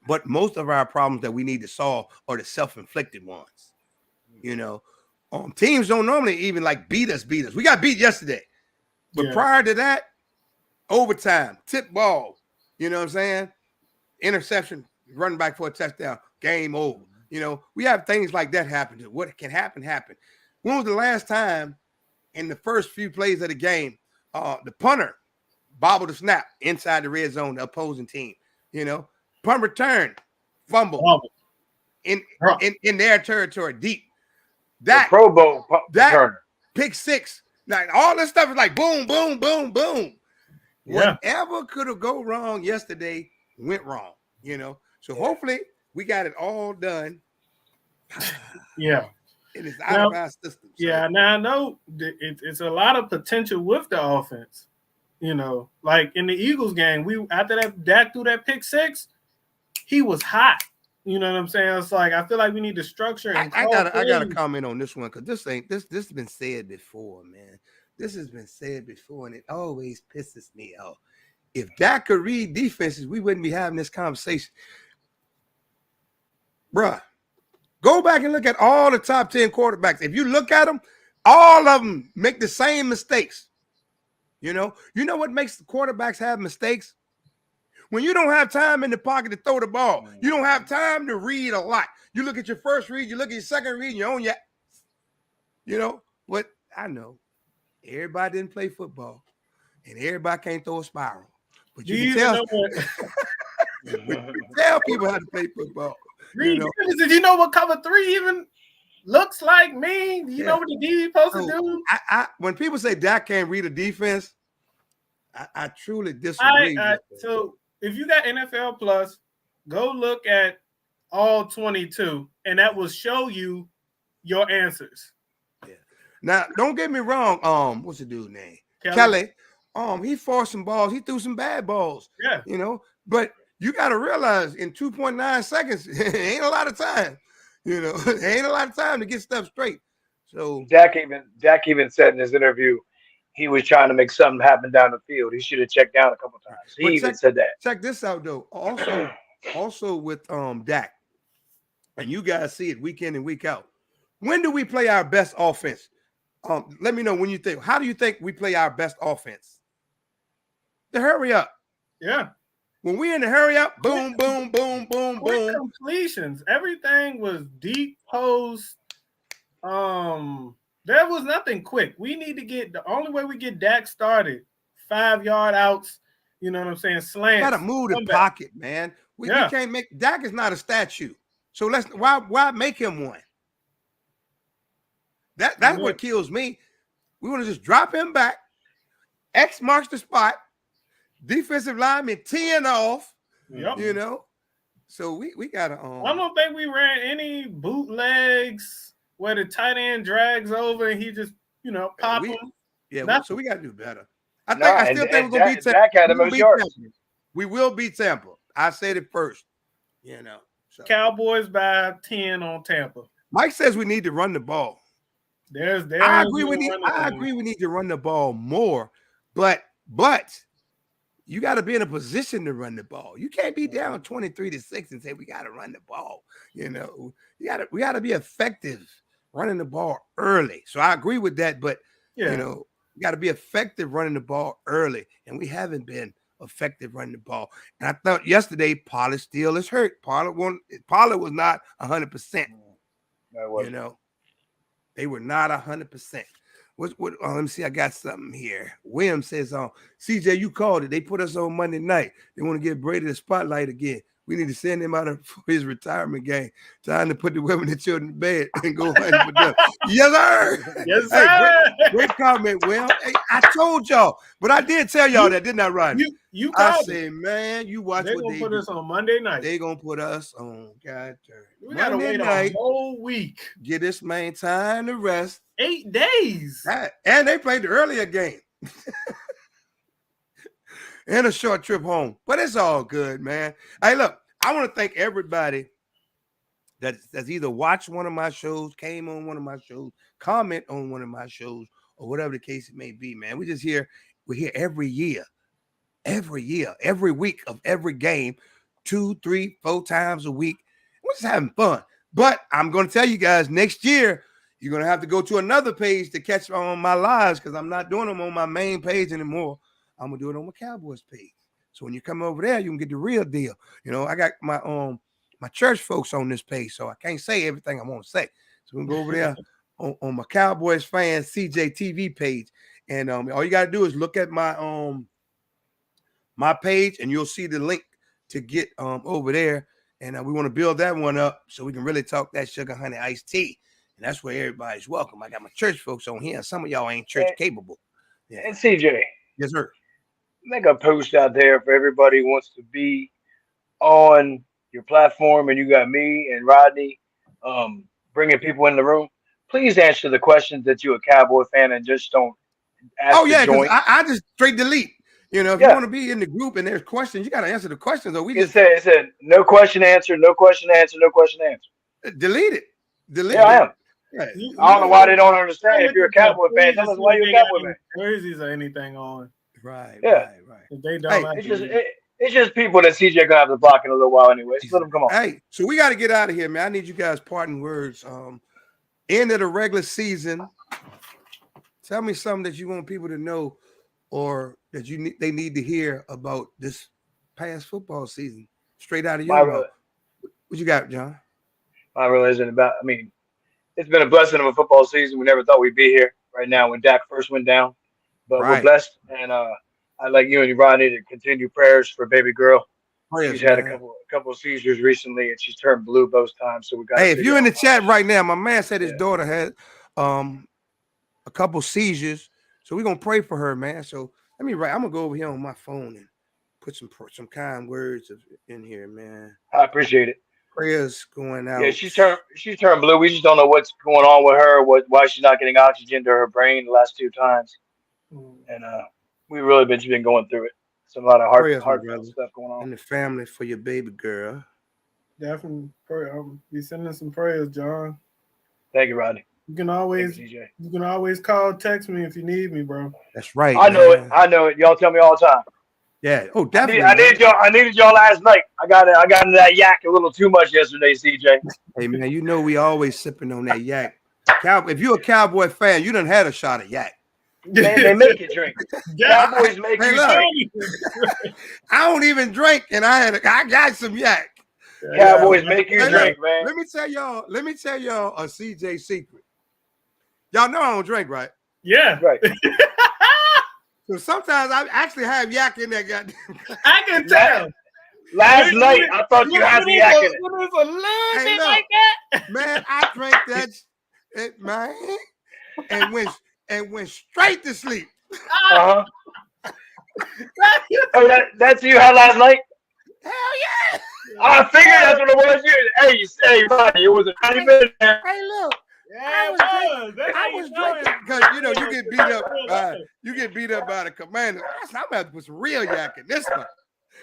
but most of our problems that we need to solve are the self-inflicted ones. Teams don't normally even like beat us. We got beat yesterday, but prior to that, overtime, tip ball. You know what I'm saying? Interception, running back for a touchdown, game over. We have things like that happen. What can happen. When was the last time? In the first few plays of the game, the punter bobbled the snap inside the red zone, the opposing team. Punt return, fumble in their territory, deep. That Pro Bowl returner. Pick six. Now all this stuff is like boom, boom, boom, boom. Yeah. Whatever could have go wrong yesterday went wrong. So hopefully we got it all done. Yeah. It is out of our system. So. Yeah, now I know it's a lot of potential with the offense. Like in the Eagles game, after that Dak threw that pick six, he was hot. You know what I'm saying? It's like I feel like we need to structure. And I got to comment on this one because this has been said before, man. This has been said before, and it always pisses me off. If Dak could read defenses, we wouldn't be having this conversation, bruh. Go back and look at all the top 10 quarterbacks. If you look at them, all of them make the same mistakes. You know what makes the quarterbacks have mistakes? When you don't have time in the pocket to throw the ball, you don't have time to read a lot. You look at your first read, you look at your second read, and you're on your, what I know. Everybody didn't play football, and everybody can't throw a spiral. But you can tell people how to play football. Did you know what cover 3 even looks like? Do you know what the DB supposed to do? When people say Dak can't read a defense, I truly disagree. So if you got NFL Plus, go look at all 22, and that will show you your answers. Yeah. Now, don't get me wrong. What's the dude's name? Kelly. He forced some balls. He threw some bad balls. Yeah. But you got to realize in 2.9 seconds, ain't a lot of time. Ain't a lot of time to get stuff straight. So Dak even said in his interview he was trying to make something happen down the field. He should have checked down a couple times. He even said that. Check this out though. Also with Dak, and you guys see it week in and week out. When do we play our best offense? Let me know when you think. How do you think we play our best offense? The hurry up. Yeah. When we in the hurry up, boom, boom, boom, boom, boom. Completions. Everything was deep post. There was nothing quick. We need to get the only way we get Dak started, 5-yard outs. You know what I'm saying? Slants. Got to move the pocket, man. We can't make Dak is not a statue. So why make him one? That's what kills me. We want to just drop him back. X marks the spot. Defensive lineman 10 off. Yep. So we gotta I don't think we ran any bootlegs where the tight end drags over and he just pop him. Yeah, so we gotta do better. I still think we're gonna beat Tampa. Dak had the most yards. We will beat Tampa. I said it first. So. Cowboys by 10 on Tampa. Mike says we need to run the ball. I agree we need to run the ball more, but you got to be in a position to run the ball. You can't be down 23-6 and say we got to run the ball. You know, we got to be effective running the ball early. So I agree with that, but you know, you got to be effective running the ball early, and we haven't been effective running the ball. And I thought yesterday Pollard still is hurt. Pollard was not 100%. You know, they were not 100%. What let me see. I got something here. William says, CJ, you called it. They put us on Monday night. They want to give Brady the spotlight again. We need to send him out for his retirement game. Time to put the women and children to bed and go hunting for them. Yes, sir. Yes, sir. Hey, great comment, Will. Hey, I told y'all, but I did tell y'all that, didn't I, Rodney? You I said, man, you watch they're what gonna they put do. us on Monday night. They gonna put us on. God damn. We gotta wait a whole week. Get this man time to rest. 8 days. And they played the earlier game. And a short trip home. But it's all good, man. Hey, look, I want to thank everybody that's either watched one of my shows, came on one of my shows, comment on one of my shows, or whatever the case it may be, man. We're here every year, every week of every game, 2, 3, 4 times a week. We're just having fun. But I'm going to tell you guys, next year, you're going to have to go to another page to catch on my lives because I'm not doing them on my main page anymore. I'm going to do it on my Cowboys page. So when you come over there, you can get the real deal. You know, I got my my church folks on this page, so I can't say everything I want to say. So we can go over there on my Cowboys fan CJ TV page. And all you got to do is look at my my page, and you'll see the link to get over there. And we want to build that one up so we can really talk that sugar honey iced tea. And that's where everybody's welcome. I got my church folks on here. Some of y'all ain't church capable. Yeah. And CJ. Yes, sir. Make a post out there for everybody who wants to be on your platform, and you got me and Rodney bringing people in the room. Please answer the questions that you're a Cowboy fan and just don't ask to join. I just straight delete. You know, if you want to be in the group and there's questions, you got to answer the questions. Or it said no question answer, no question answer, no question answer. Delete it. Delete it. I am. Yeah. I don't know why they don't understand. If you're a Cowboy fan, tell us why you're a Cowboy fan. Jerseys or anything on. Right. If they don't, it's just people that CJ gonna have to block in a little while anyway. So let them come on. Hey, so we got to get out of here, man. I need you guys parting words. End of the regular season. Tell me something that you want people to know, or that they need to hear about this past football season. Straight out of your mouth. What you got, John? My really isn't about. I mean, it's been a blessing of a football season. We never thought we'd be here right now when Dak first went down. But we're blessed, and I'd like you and Rodney to continue prayers for baby girl. She's had a couple of seizures recently, and she's turned blue both times. So we got. Hey, if you're in the chat right now, my man said his daughter had a couple seizures, so we're gonna pray for her, man. So I'm gonna go over here on my phone and put some kind words in here, man. I appreciate it. Prayers going out. Yeah, she's turned blue. We just don't know what's going on with her. Why she's not getting oxygen to her brain the last 2 times. And we've really been going through it. So a lot of heartfelt stuff going on. And the family for your baby girl. Definitely pray. I'll be sending some prayers, John. Thank you, Rodney. You can always call, text me if you need me, bro. That's right. I know it. Y'all tell me all the time. Yeah. Oh, definitely. I needed y'all last night. I got into that yak a little too much yesterday, CJ. Hey man, you know we always sipping on that yak. If you're a Cowboy fan, you done had a shot of yak. Man, they make you drink. Cowboys make you drink. I don't even drink, and I got some yak. Cowboys make you drink, man. Let me tell y'all a CJ secret. Y'all know I don't drink, right? Yeah. Right. So sometimes I actually have yak in that goddamn. I can tell. Last night I thought you had the yak in it. It was a little bit like that. Man, I drank that, man, and went straight to sleep. Oh, that's you had last night? Hell yeah! I figured that's what it was. Hey, buddy, it was a 90 minutes. Hey, look. Yeah, I was drinking because you get beat up. You get beat up by the commander. I'm gonna have to put some real yak in this one.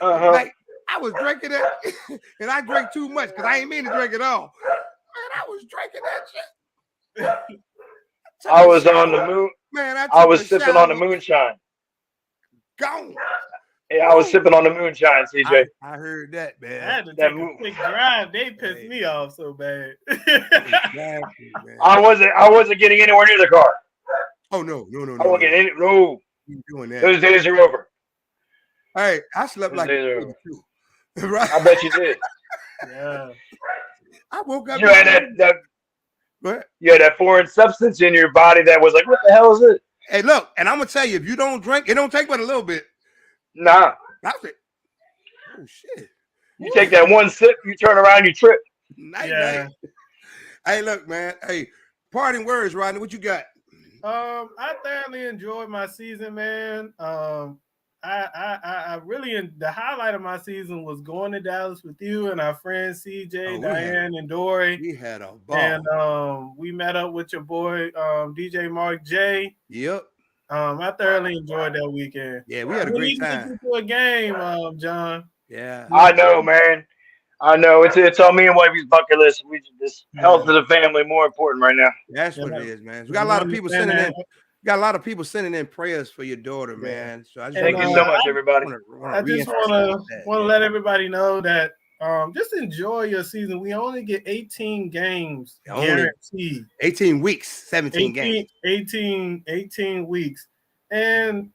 Like I was drinking it, and I drank too much because I ain't mean to drink it all. Man, I was drinking that shit. I was on the moon. Man, I was sipping on the moonshine. Gone. Yeah, I was sipping on the moonshine, CJ. I heard that, I man. had to That take a move. quick drive. They pissed Hey. me off so bad. Exactly, man. I wasn't getting anywhere near the car. Oh no. I wasn't getting any. No, You doing that? those days are over. Hey, I slept Those like days are a over. baby too. Right? I bet you did. Yeah. I woke up. You had that What? you had that foreign substance in your body that was like, what the hell is it? Hey, look, and I'm gonna tell you, if you don't drink, it don't take but a little bit. Nah. That's it. Oh shit. You take that one sip, you turn around, you trip. Night, Yeah. night. Hey, look, man. Hey, parting words, Rodney. What you got? I thoroughly enjoyed my season, man. I really the highlight of my season was going to Dallas with you and our friends CJ, Diane, and Dory. We had a ball. And we met up with your boy DJ Mark J. Yep. I thoroughly enjoyed that weekend. Yeah, we had a We great need to time. get to a game, John. Yeah. I know, man. I know. It's on me and wifey's bucket list. We just health of the family more important right now. That's what Yeah. it is, man. We got a lot of people sending in. We got a lot of people sending in prayers for your daughter, man. So I just Thank you so much, everybody. I just want to let everybody know that just enjoy your season. We only get 18 games guaranteed. 18 weeks, 17 games. 18 weeks. And,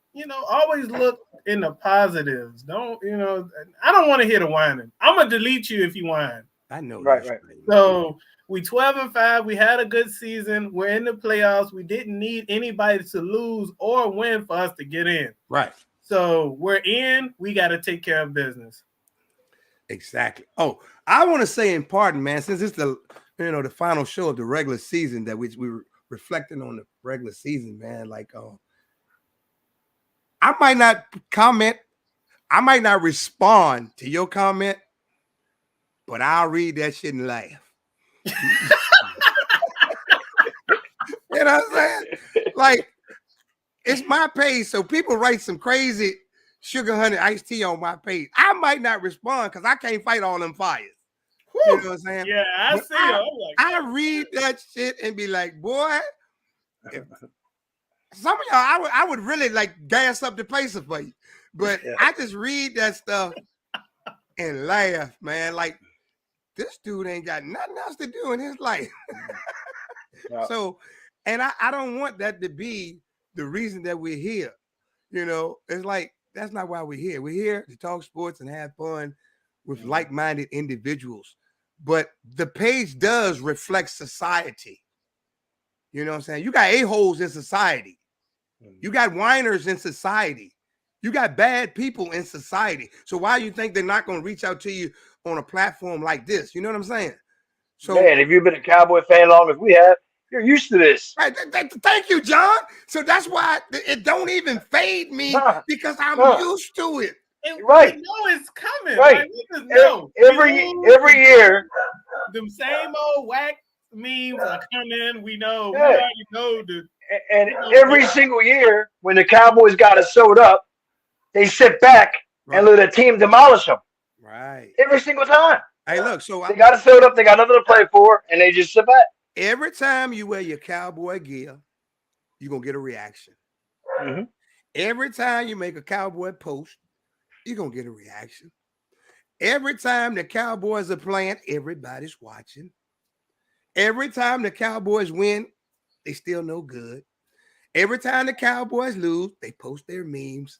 always look in the positives. I don't want to hear the whining. I'm going to delete you if you whine. I know. Right. So we 12-5. We had a good season. We're in the playoffs. We didn't need anybody to lose or win for us to get in. Right. So we're in. We got to take care of business. Exactly. Oh, I want to say in part, man, since it's the final show of the regular season that we were reflecting on the regular season, man. Like, I might not comment, I might not respond to your comment, but I'll read that shit and laugh. You know what I'm saying? Like, it's my page, so people write some crazy sugar honey iced tea on my page. I might not respond because I can't fight all them fires. You know what I'm saying? Yeah, I But see it. I read that shit and be like, boy, some of y'all, I would really like gas up the places for you. But I just read that stuff and laugh, man. Like, this dude ain't got nothing else to do in his life. So, and I don't want that to be the reason that we're here. It's like, that's not why we're here. We're here to talk sports and have fun with like-minded individuals. But the page does reflect society. You know what I'm saying? You got a-holes in society. You got whiners in society. You got bad people in society. So why do you think they're not going to reach out to you on a platform like this? You know what I'm saying? So, man, if you've been a Cowboy fan long as we have, you're used to this. Right, thank you, John. So that's why it don't even fade me because I'm used to it. Right. We know it's coming. Right. Like, we just know. Every year. Them same old whack memes are coming. We know. Yeah. We already know the. And every single year, when the Cowboys got us sewed up, they sit back and let the team demolish them. Right. Every single time. Hey, look, so they got us sewed up, they got nothing to play for, and they just sit back. Every time you wear your Cowboy gear, you're going to get a reaction. Mm-hmm. Every time you make a Cowboy post, you're going to get a reaction. Every time the Cowboys are playing, everybody's watching. Every time the Cowboys win, they still no good. Every time the Cowboys lose, they post their memes.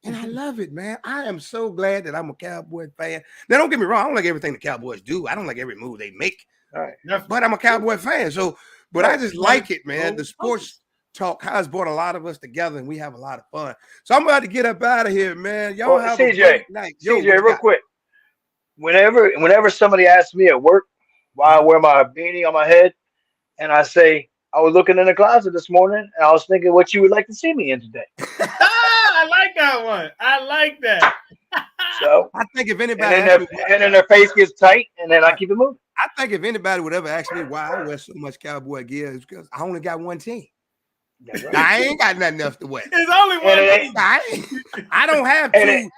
And I love it, man. I am so glad that I'm a Cowboy fan. Now, don't get me wrong. I don't like everything the Cowboys do. I don't like every move they make. All right. But I'm a Cowboy fan. So, but I just like it, man. The sports talk has brought a lot of us together, and we have a lot of fun. So I'm about to get up out of here, man. Y'all have a great night. CJ, real quick. Whenever somebody asks me at work why I wear my beanie on my head, and I say, I was looking in the closet this morning, and I was thinking what you would like to see me in today. I like that one. I like that. So I think if anybody, and then their face gets tight, and then I keep it moving. I think if anybody would ever ask me why I wear so much Cowboy gear, it's because I only got one team. Right. I ain't got nothing else to wear. It's only one team. I don't have 2,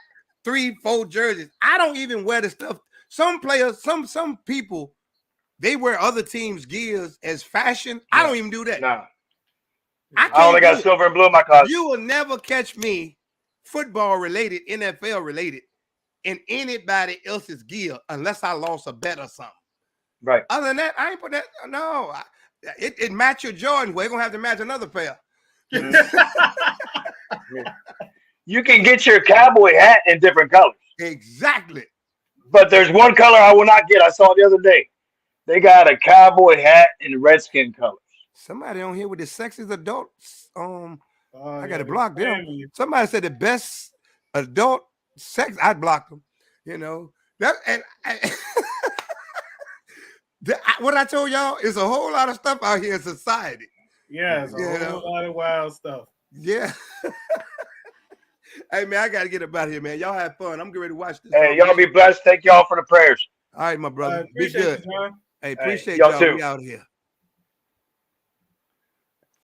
3, 4 jerseys. I don't even wear the stuff. Some players, some people, they wear other teams' gears as fashion. I don't even do that. No. I only got silver and blue in my closet. You will never catch me football related, NFL related, in anybody else's gear unless I lost a bet or something. Right. Other than that, I ain't put that. No, it match your Jordan. We're gonna have to match another pair. You can get your cowboy hat in different colors. Exactly. But there's one color I will not get. I saw it the other day. They got a cowboy hat in Redskin colors. Somebody on here with the sexiest adults. I got yeah, to block them. family. Somebody said the best adult sex. I blocked them. You know that, and what I told y'all is a whole lot of stuff out here in society. Yeah, it's a whole lot of wild stuff. Yeah. Hey man, I gotta get up out here, man. Y'all have fun. I'm getting ready to watch this. Hey, y'all be blessed. Thank y'all for the prayers. All right, my brother. Be Appreciate good. you, John. Hey, appreciate y'all y'all. too. We out here.